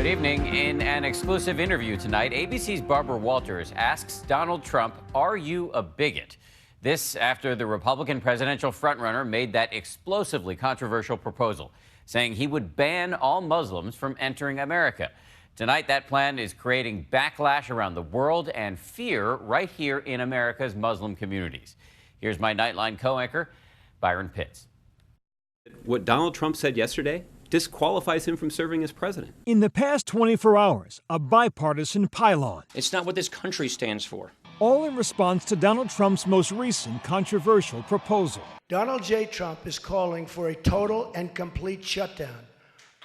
Good evening. In an exclusive interview tonight, ABC's Barbara Walters asks Donald Trump, "Are you a bigot?" This after the Republican presidential frontrunner made that explosively controversial proposal, saying he would ban all Muslims from entering America. Tonight, that plan is creating backlash around the world and fear right here in America's Muslim communities. Here's my Nightline co-anchor, Byron Pitts. What Donald Trump said yesterday disqualifies him from serving as president. In the past 24 hours, a bipartisan pylon. It's not what this country stands for. All in response to Donald Trump's most recent controversial proposal. Donald J. Trump is calling for a total and complete shutdown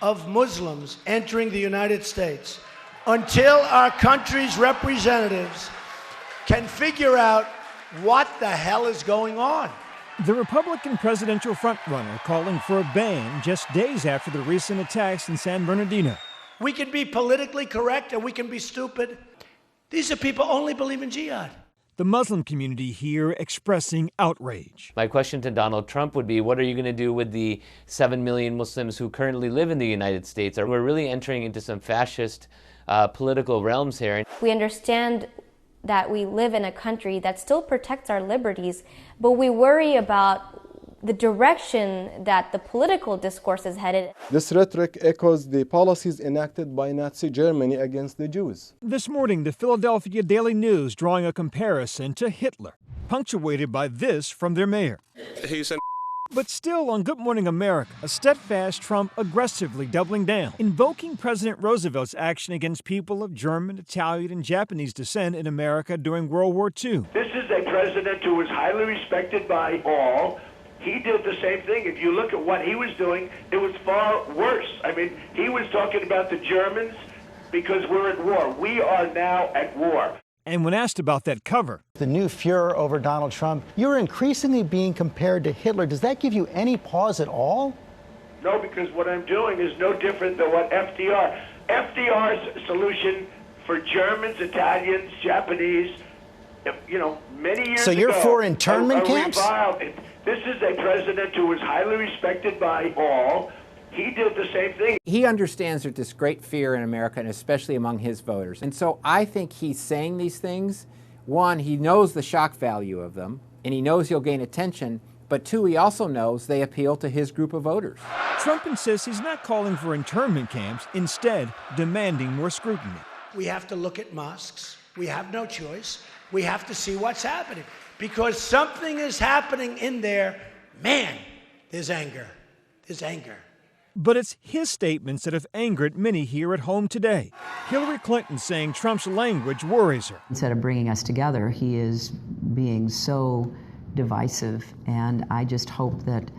of Muslims entering the United States until our country's representatives can figure out what the hell is going on. The Republican presidential frontrunner calling for a ban just days after the recent attacks in San Bernardino. We can be politically correct and we can be stupid. These are people who only believe in jihad. The Muslim community here expressing outrage. My question to Donald Trump would be, what are you going to do with the 7 million Muslims who currently live in the United States? We're really entering into some fascist political realms here. We understand that we live in a country that still protects our liberties, but we worry about the direction that the political discourse is headed. This rhetoric echoes the policies enacted by Nazi Germany against the Jews. This morning, the Philadelphia Daily News drawing a comparison to Hitler, punctuated by this from their mayor. He's an But still, on Good Morning America, a steadfast Trump aggressively doubling down, invoking President Roosevelt's action against people of German, Italian, and Japanese descent in America during World War II. This is a president who was highly respected by all. He did the same thing. If you look at what he was doing, it was far worse. I mean, he was talking about the Germans because we're at war. We are now at war. And when asked about that cover, the new furor over Donald Trump, you're increasingly being compared to Hitler. Does that give you any pause at all? No, because what I'm doing is no different than what FDR's solution for Germans, Italians, Japanese, many years ago. So you're for internment camps? This is a president who was highly respected by all. He did the same thing. He understands there's this great fear in America, and especially among his voters. And so I think he's saying these things. One, he knows the shock value of them, and he knows he'll gain attention. But two, he also knows they appeal to his group of voters. Trump insists he's not calling for internment camps, instead demanding more scrutiny. We have to look at mosques. We have no choice. We have to see what's happening. Because something is happening in there. Man, there's anger. There's anger. But it's his statements that have angered many here at home today. Hillary Clinton saying Trump's language worries her. Instead of bringing us together, he is being so divisive, and I just hope that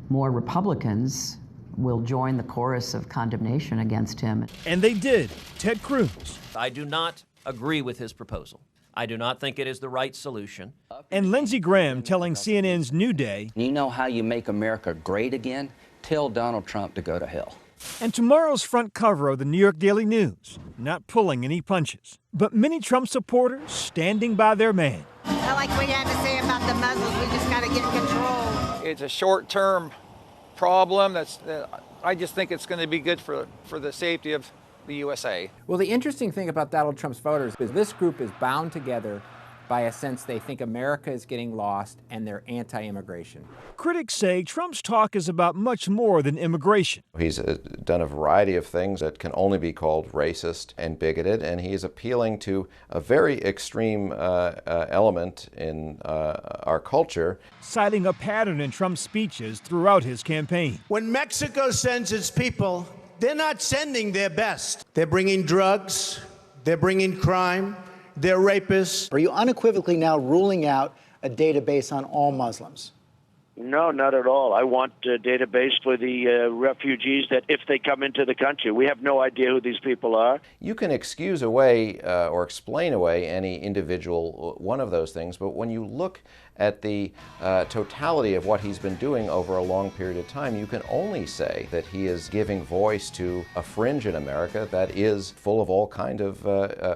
more Republicans will join the chorus of condemnation against him. And they did. Ted Cruz. I do not agree with his proposal. I do not think it is the right solution. And Lindsey Graham telling CNN's New Day, "You know how you make America great again? Tell Donald Trump to go to hell." And tomorrow's front cover of the New York Daily News, not pulling any punches, but many Trump supporters standing by their man. I like what you had to say about the Muslims. We just got to get control. It's a short-term problem. I just think it's going to be good for the safety of the USA. Well, the interesting thing about Donald Trump's voters is this group is bound together by a sense they think America is getting lost and they're anti-immigration. Critics say Trump's talk is about much more than immigration. He's done a variety of things that can only be called racist and bigoted, and he's appealing to a very extreme element in our culture. Citing a pattern in Trump's speeches throughout his campaign. When Mexico sends its people, they're not sending their best. They're bringing drugs, they're bringing crime, they're rapists. Are you unequivocally now ruling out a database on all Muslims? No, not at all. I want a database for the refugees that if they come into the country, we have no idea who these people are. You can excuse away or explain away any individual one of those things, but when you look at the totality of what he's been doing over a long period of time, you can only say that he is giving voice to a fringe in America that is full of all kind of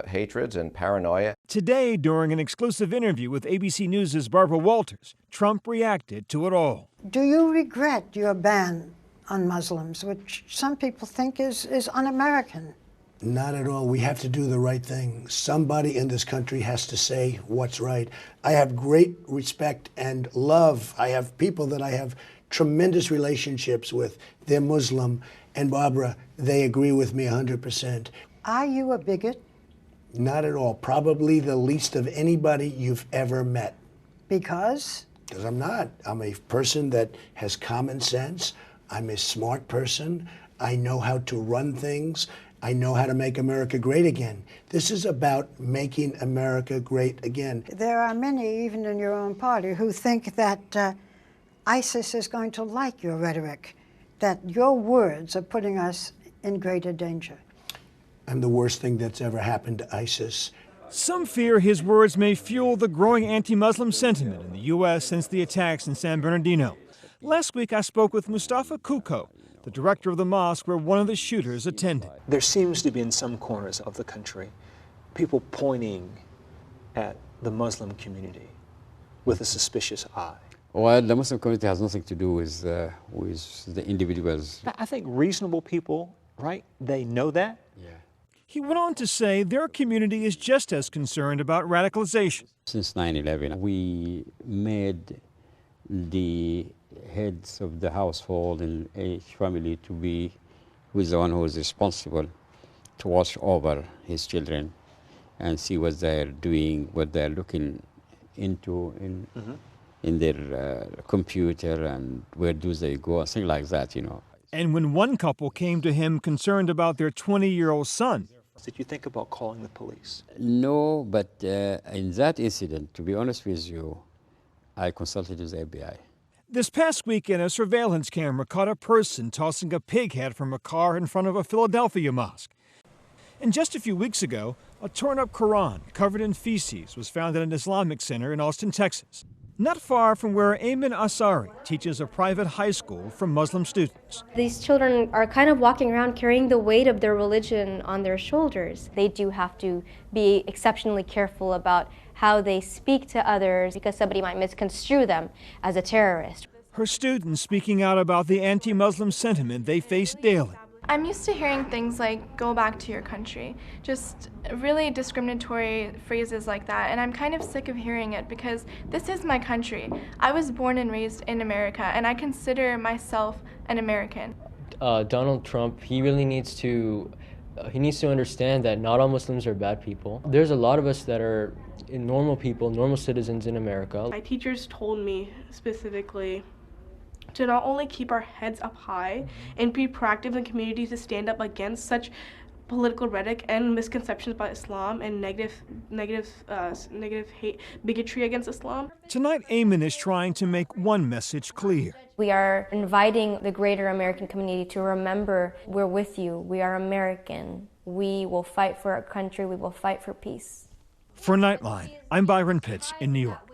hatreds and paranoia. Today, during an exclusive interview with ABC News' Barbara Walters, Trump reacted to it all. Do you regret your ban on Muslims, which some people think is un-American? Not at all. We have to do the right thing. Somebody in this country has to say what's right. I have great respect and love. I have people that I have tremendous relationships with. They're Muslim. And Barbara, they agree with me 100%. Are you a bigot? Not at all. Probably the least of anybody you've ever met. Because? Because I'm not. I'm a person that has common sense. I'm a smart person. I know how to run things. I know how to make America great again. This is about making America great again. There are many, even in your own party, who think that ISIS is going to like your rhetoric, that your words are putting us in greater danger. I'm the worst thing that's ever happened to ISIS. Some fear his words may fuel the growing anti-Muslim sentiment in the U.S. since the attacks in San Bernardino. Last week, I spoke with Mustafa Kuko, the director of the mosque where one of the shooters attended. There seems to be in some corners of the country people pointing at the Muslim community with a suspicious eye. Well, the Muslim community has nothing to do with the individuals. I think reasonable people, right, they know that. Yeah. He went on to say their community is just as concerned about radicalization. Since 9/11, we made the heads of the household in each family to be who is the one who is responsible to watch over his children and see what they're doing, what they're looking into in their computer, and where do they go, things like that, you know. And when one couple came to him concerned about their 20-year-old son, did you think about calling the police? No, but in that incident, to be honest with you, I consulted with the FBI. This past weekend, a surveillance camera caught a person tossing a pig head from a car in front of a Philadelphia mosque. And just a few weeks ago, a torn-up Quran covered in feces was found at an Islamic center in Austin, Texas, not far from where Ayman Asari teaches a private high school for Muslim students. These children are kind of walking around carrying the weight of their religion on their shoulders. They do have to be exceptionally careful about how they speak to others because somebody might misconstrue them as a terrorist. Her students speaking out about the anti-Muslim sentiment they face daily. I'm used to hearing things like, go back to your country, just really discriminatory phrases like that, and I'm kind of sick of hearing it because this is my country. I was born and raised in America, and I consider myself an American. Donald Trump, he really needs to understand that not all Muslims are bad people. There's a lot of us that are normal people, normal citizens in America. My teachers told me specifically to not only keep our heads up high and be proactive in the community to stand up against such political rhetoric and misconceptions about Islam and negative hate, bigotry against Islam. Tonight, Ayman is trying to make one message clear. We are inviting the greater American community to remember we're with you. We are American. We will fight for our country. We will fight for peace. For Nightline, I'm Byron Pitts in New York.